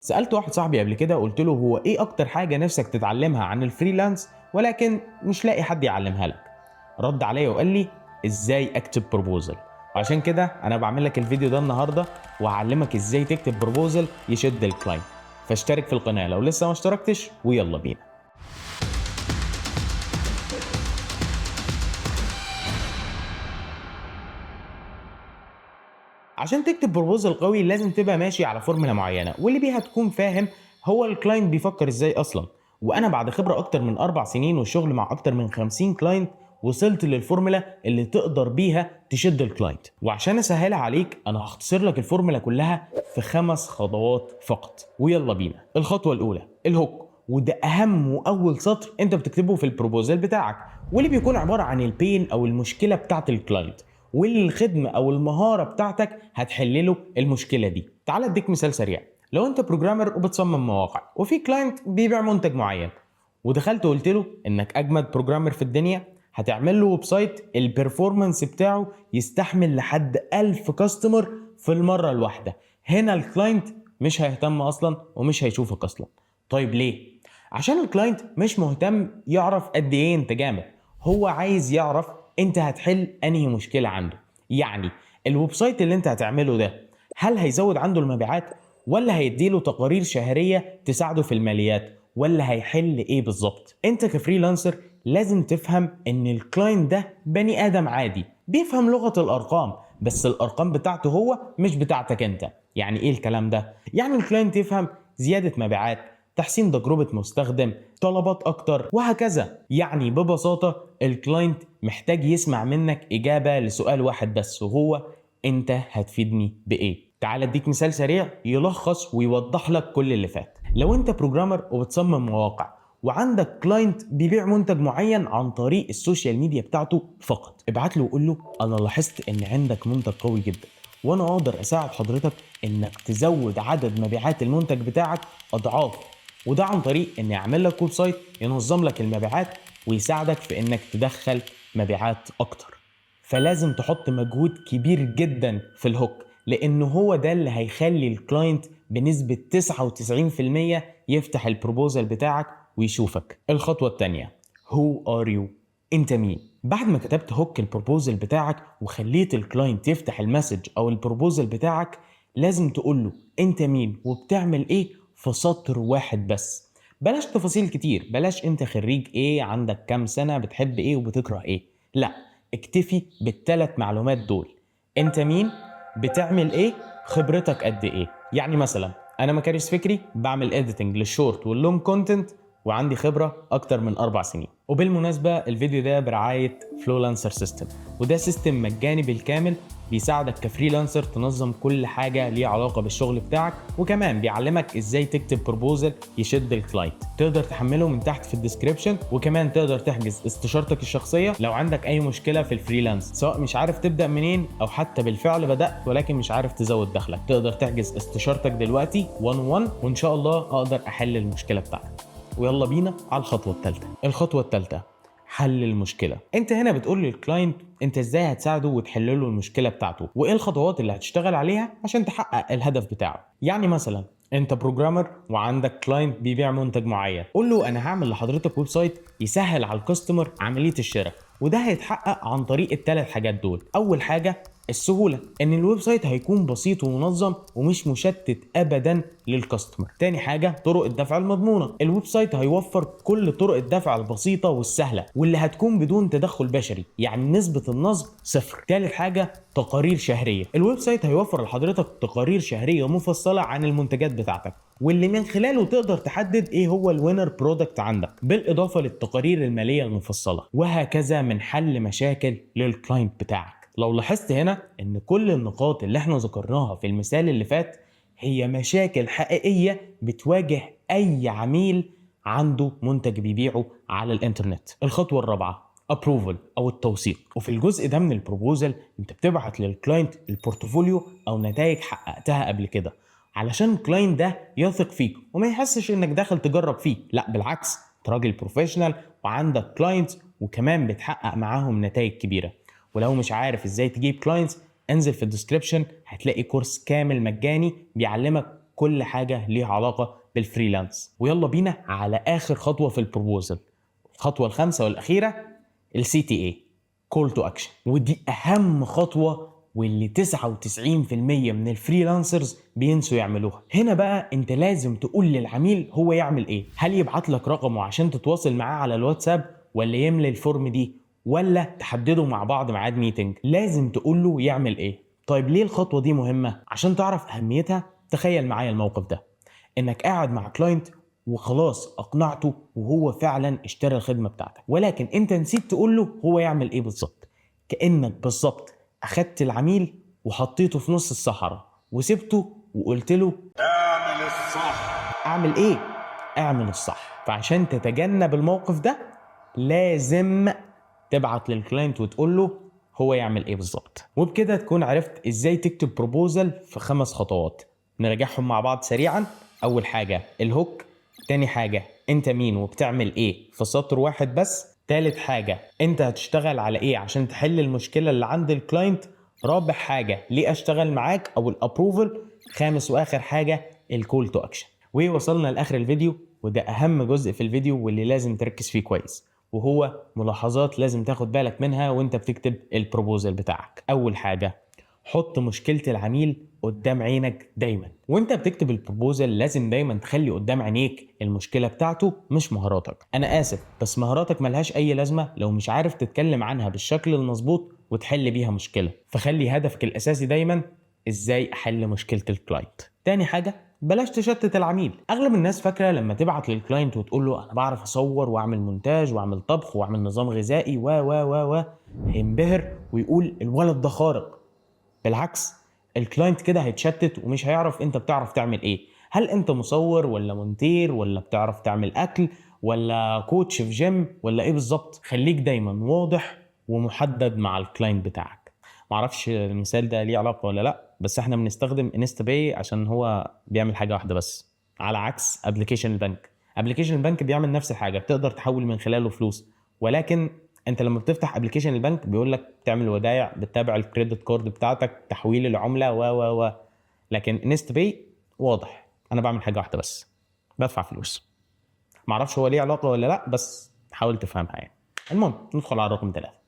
سألت واحد صاحبي قبل كده، قلت له هو ايه اكتر حاجة نفسك تتعلمها عن الفريلانس ولكن مش لاقي حد يعلمها لك؟ رد عليا وقال لي ازاي اكتب بروبوزل. وعشان كده انا بعمل لك الفيديو ده النهارده وهعلمك ازاي تكتب بروبوزل يشد الكلاينت. فاشترك في القناة لو لسه ما اشتركتش، ويلا بينا. عشان تكتب بروبوزل قوي لازم تبقى ماشي على فورمولا معينه، واللي بيها تكون فاهم هو الكلاينت بيفكر ازاي اصلا. وانا بعد خبره اكتر من 4 سنين والشغل مع اكتر من 50 كلاينت وصلت للفورمولا اللي تقدر بيها تشد الكلاينت. وعشان اسهلها عليك انا هختصر لك الفورمولا كلها في 5 خطوات فقط، ويلا بينا. الخطوه الاولى الهوك، وده اهم واول سطر انت بتكتبه في البروبوزل بتاعك، واللي بيكون عباره عن البين او المشكله بتاعت الكلاينت، والخدمه او المهاره بتاعتك هتحل له المشكله دي. تعال اديك مثال سريع. لو انت بروجرامر وبتصمم مواقع وفي كلاينت بيبيع منتج معين، ودخلت وقلت له انك اجمد بروجرامر في الدنيا، هتعمل له ويب سايت البرفورمانس بتاعه يستحمل لحد 1000 كاستمر في المره الواحده. هنا الكلاينت مش هيهتم اصلا ومش هيشوفك اصلا. طيب ليه؟ عشان الكلاينت مش مهتم يعرف قد ايه انت جامد، هو عايز يعرف انت هتحل انهي مشكله عنده. يعني الويب سايت اللي انت هتعمله ده هل هيزود عنده المبيعات، ولا هيديله تقارير شهريه تساعده في الماليات، ولا هيحل ايه بالظبط؟ انت كفريلانسر لازم تفهم ان الكلاينت ده بني ادم عادي بيفهم لغه الارقام، بس الارقام بتاعته هو مش بتاعتك انت. يعني ايه الكلام ده؟ يعني الكلاينت يفهم زياده مبيعات، تحسين تجربة مستخدم، طلبات أكتر، وهكذا. يعني ببساطة الكلاينت محتاج يسمع منك إجابة لسؤال واحد بس، وهو أنت هتفيدني بإيه؟ تعال أديك مثال سريع يلخص ويوضح لك كل اللي فات. لو أنت بروجرامر وبتصمم مواقع وعندك كلاينت بيبيع منتج معين عن طريق السوشيال ميديا بتاعته فقط، ابعت له وقول له أنا لاحظت إن عندك منتج قوي جدا، وانا اقدر اساعد حضرتك انك تزود عدد مبيعات المنتج بتاعك اضعاف، وده عن طريق اني اعمل لك ويب سايت ينظم لك المبيعات ويساعدك في انك تدخل مبيعات اكتر. فلازم تحط مجهود كبير جدا في الهوك، لانه هو ده اللي هيخلي الكلاينت بنسبة 99% يفتح البروبوزل بتاعك ويشوفك. الخطوة التانية Who are you؟ انت مين؟ بعد ما كتبت هوك البروبوزل بتاعك وخليت الكلاينت يفتح المسج او البروبوزل بتاعك، لازم تقول له انت مين وبتعمل ايه في سطر واحد بس. بلاش تفاصيل كتير، بلاش انت خريج ايه، عندك كام سنة، بتحب ايه وبتكره ايه. لا، اكتفي بالثلاث معلومات دول: انت مين، بتعمل ايه، خبرتك قد ايه. يعني مثلا انا مكارس فكري، بعمل اديتنج للشورت واللونج كونتنت، وعندي خبرة أكتر من 4 سنين. وبالمناسبة الفيديو ده برعاية فلولانسر سيستم، وده سيستم مجاني بالكامل بيساعدك كفريلانسر تنظم كل حاجة ليها علاقة بالشغل بتاعك، وكمان بيعلمك ازاي تكتب بروبوزل يشد الكلاينت. تقدر تحمله من تحت في الديسكريبشن، وكمان تقدر تحجز استشارتك الشخصية لو عندك أي مشكلة في الفريلانس، سواء مش عارف تبدأ منين أو حتى بالفعل بدأت ولكن مش عارف تزود دخلك. تقدر تحجز استشارتك دلوقتي 1 وإن شاء الله أقدر أحل المشكلة بتاعتك. ويلا بينا على الخطوه الثالثه. الخطوه الثالثه حل المشكله. انت هنا بتقول للكلاينت انت ازاي هتساعده وتحل له المشكله بتاعته، وايه الخطوات اللي هتشتغل عليها عشان تحقق الهدف بتاعه. يعني مثلا انت بروجرامر وعندك كلاينت بيبيع منتج معين، قول له انا هعمل لحضرتك ويب سايت يسهل على الكاستمر عمليه الشراء، وده هيتحقق عن طريق الثلاث حاجات دول. اول حاجه السهوله، ان الويب سايت هيكون بسيط ومنظم ومش مشتت ابدا للكاستمر. تاني حاجه طرق الدفع المضمونه، الويب سايت هيوفر كل طرق الدفع البسيطه والسهله واللي هتكون بدون تدخل بشري، يعني نسبه النصب صفر. تالت حاجه تقارير شهريه، الويب سايت هيوفر لحضرتك تقارير شهريه مفصله عن المنتجات بتاعتك، واللي من خلاله تقدر تحدد ايه هو الوينر برودكت عندك، بالاضافه للتقارير الماليه المفصله، وهكذا من حل مشاكل للكلاينت بتاعك. لو لاحظت هنا ان كل النقاط اللي احنا ذكرناها في المثال اللي فات هي مشاكل حقيقية بتواجه اي عميل عنده منتج بيبيعه على الانترنت. الخطوة الرابعة ابروفل او التوثيق، وفي الجزء ده من البروبوزل انت بتبعت للكلاينت البورتفوليو او نتائج حققتها قبل كده، علشان الكلاينت ده يثق فيك وما يحسش انك داخل تجرب فيه. لا بالعكس، انت راجل بروفيشنال وعندك كلاينت وكمان بتحقق معاهم نتائج كبيرة. ولو مش عارف ازاي تجيب كلاينتس، انزل في الديسكريبشن هتلاقي كورس كامل مجاني بيعلمك كل حاجه ليها علاقه بالفريلانس. ويلا بينا على اخر خطوه في البروبوزل، الخطوه الخامسه والاخيره، السي تي اي، كول تو اكشن. ودي اهم خطوه واللي 99% من الفريلانسرز بينسوا يعملوها. هنا بقى انت لازم تقول للعميل هو يعمل ايه. هل يبعت لك رقمه عشان تتواصل معاه على الواتساب، ولا يملى الفورم دي، ولا تحددوا مع بعض ميعاد ميتنج؟ لازم تقول له يعمل ايه. طيب ليه الخطوه دي مهمه؟ عشان تعرف اهميتها. تخيل معايا الموقف ده، انك قاعد مع كلاينت وخلاص اقنعته وهو فعلا اشترى الخدمه بتاعتك، ولكن انت نسيت تقول له هو يعمل ايه بالظبط. كانك بالظبط اخدت العميل وحطيته في نص الصحراء وسبته وقلت له اعمل الصح. اعمل ايه؟ اعمل الصح. فعشان تتجنب الموقف ده لازم تبعت للكلاينت وتقول له هو يعمل ايه بالظبط. وبكده تكون عرفت ازاي تكتب بروبوزل في 5 خطوات. نراجعهم مع بعض سريعا. اول حاجه الهوك، تاني حاجه انت مين وبتعمل ايه في سطر واحد بس، تالت حاجه انت هتشتغل على ايه عشان تحل المشكله اللي عند الكلاينت، رابع حاجه ليه اشتغل معاك او الابروفل، خامس واخر حاجه الكول تو اكشن. ووصلنا لاخر الفيديو، وده اهم جزء في الفيديو واللي لازم تركز فيه كويس، وهو ملاحظات لازم تاخد بالك منها وانت بتكتب البروبوزل بتاعك. اول حاجه حط مشكله العميل قدام عينك دايما. وانت بتكتب البروبوزل لازم دايما تخلي قدام عينيك المشكله بتاعته مش مهاراتك. انا اسف بس مهاراتك ملهاش اي لازمه لو مش عارف تتكلم عنها بالشكل المظبوط وتحل بيها مشكله. فخلي هدفك الاساسي دايما ازاي احل مشكله الكلاينت. تاني حاجه بلاش تشتت العميل. اغلب الناس فاكره لما تبعت للكلاينت وتقول له انا بعرف اصور واعمل مونتاج واعمل طبخ واعمل نظام غذائي و هينبهر ويقول الولد ده خارق. بالعكس، الكلاينت كده هيتشتت ومش هيعرف انت بتعرف تعمل ايه. هل انت مصور ولا مونتير ولا بتعرف تعمل اكل ولا كوتش في جيم ولا ايه بالظبط؟ خليك دايما واضح ومحدد مع الكلاينت بتاعك. معرفش المثال ده ليه علاقه ولا لا، بس احنا بنستخدم انستا باي عشان هو بيعمل حاجه واحده بس، على عكس ابلكيشن البنك. ابلكيشن البنك بيعمل نفس الحاجه، بتقدر تحول من خلاله فلوس، ولكن انت لما بتفتح ابلكيشن البنك بيقول لك تعمل ودايع، بتتابع الكريدت كارد بتاعتك، تحويل العمله و لكن انستا باي واضح، انا بعمل حاجه واحده بس، بدفع فلوس. معرفش هو ليه علاقه ولا لا، بس حاول تفهمها يعني. المهم ندخل على رقم 3.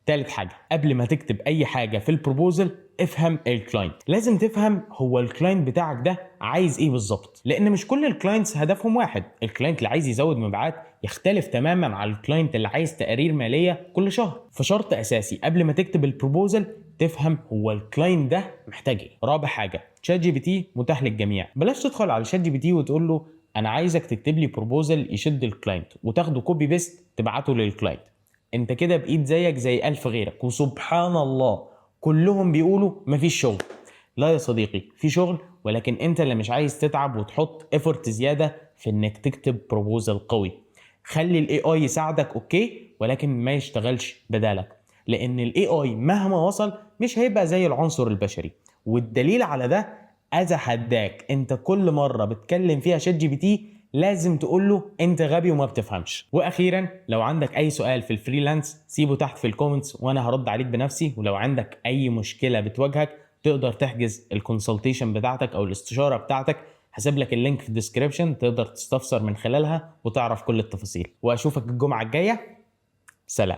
تالت حاجة قبل ما تكتب أي حاجة في البروبوزل افهم الكلاينت. لازم تفهم هو الكلاينت بتاعك ده عايز إيه بالظبط، لأن مش كل الكلاينتس هدفهم واحد. الكلاينت اللي عايز يزود مبيعات يختلف تماما عن الكلاينت اللي عايز تقارير مالية كل شهر. فشرط أساسي قبل ما تكتب البروبوزل تفهم هو الكلاينت ده محتاج إيه. رابع حاجة شات جي بي تي متاح للجميع. بلاش تدخل على شات جي بي تي وتقول له أنا عايزك تكتب لي بروبوزل يشد الكلاينت وتاخده كوبي بيست تبعته للكلاينت. انت كده بقيت زيك زي 1000 غيرك، وسبحان الله كلهم بيقولوا مفيش شغل. لا يا صديقي، في شغل، ولكن انت اللي مش عايز تتعب وتحط افورت زيادة في انك تكتب بروبوزل قوي. خلي الاي اي يساعدك اوكي، ولكن ما يشتغلش بدالك، لان الاي اي مهما وصل مش هيبقى زي العنصر البشري. والدليل على ده اتحداك انت كل مرة بتكلم فيها شات جي بي تي لازم تقول له انت غبي وما بتفهمش. واخيرا لو عندك اي سؤال في الفريلانس سيبه تحت في الكومنتس وانا هرد عليك بنفسي. ولو عندك اي مشكلة بتواجهك تقدر تحجز الكونسلتيشن بتاعتك او الاستشارة بتاعتك، هسيب لك اللينك في الديسكريبشن تقدر تستفسر من خلالها وتعرف كل التفاصيل. واشوفك الجمعة الجاية. سلام.